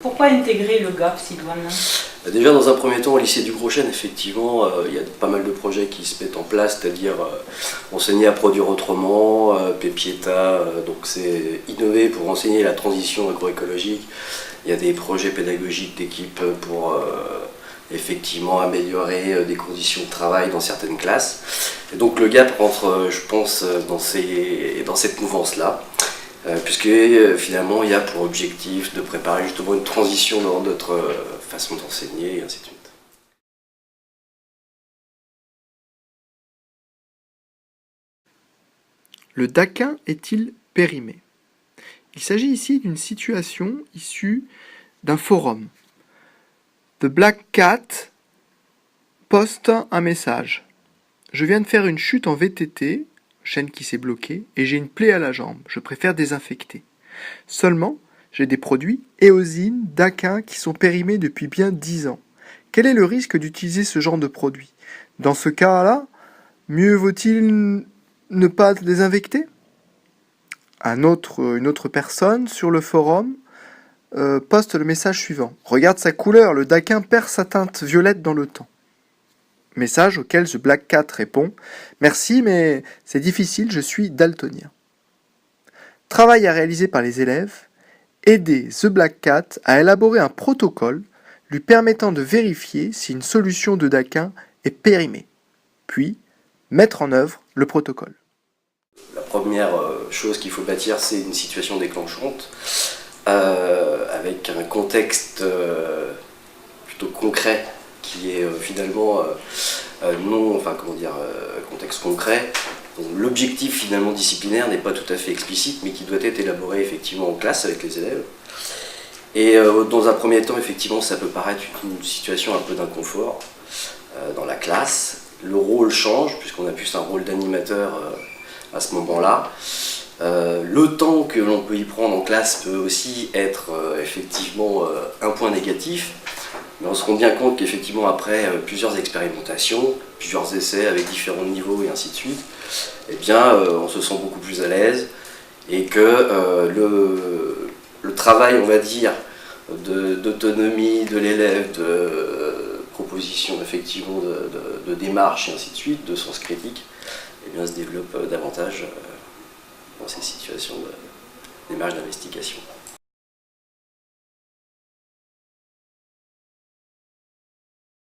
Pourquoi intégrer le GAP, Sidoine? Déjà, dans un premier temps, au lycée du Gros-Chêne, effectivement, il y a pas mal de projets qui se mettent en place, c'est-à-dire enseigner à produire autrement, Pepieta, donc c'est innover pour enseigner la transition agroécologique. Il y a des projets pédagogiques d'équipe pour effectivement améliorer des conditions de travail dans certaines classes. Et donc le GAP rentre, je pense, dans cette mouvance-là. Puisque finalement il y a pour objectif de préparer justement une transition dans notre façon d'enseigner et ainsi de suite. Le Daquin est-il périmé? Il s'agit ici d'une situation issue d'un forum. The Black Cat poste un message. Je viens de faire une chute en VTT, chaîne qui s'est bloquée, et j'ai une plaie à la jambe. Je préfère désinfecter. Seulement, j'ai des produits éosine, Daquin qui sont périmés depuis bien 10 ans. Quel est le risque d'utiliser ce genre de produit? Dans ce cas-là, mieux vaut-il ne pas désinfecter? Une autre personne sur le forum poste le message suivant. Regarde sa couleur, le Daquin perd sa teinte violette dans le temps. Message auquel The Black Cat répond « Merci, mais c'est difficile, je suis daltonien. » Travail à réaliser par les élèves, aider The Black Cat à élaborer un protocole lui permettant de vérifier si une solution de Daquin est périmée, puis mettre en œuvre le protocole. La première chose qu'il faut bâtir, c'est une situation déclenchante, avec un contexte plutôt concret qui est finalement contexte concret. Donc, l'objectif finalement disciplinaire n'est pas tout à fait explicite, mais qui doit être élaboré effectivement en classe avec les élèves. Et dans un premier temps, effectivement, ça peut paraître une situation un peu d'inconfort dans la classe. Le rôle change, puisqu'on a plus un rôle d'animateur à ce moment-là. Le temps que l'on peut y prendre en classe peut aussi être effectivement un point négatif. Mais on se rend bien compte qu'effectivement après plusieurs expérimentations, plusieurs essais avec différents niveaux et ainsi de suite, eh bien on se sent beaucoup plus à l'aise et que le travail, on va dire, d'autonomie de l'élève, de proposition effectivement de démarche et ainsi de suite, de sens critique, eh bien, se développe davantage dans ces situations de démarche d'investigation.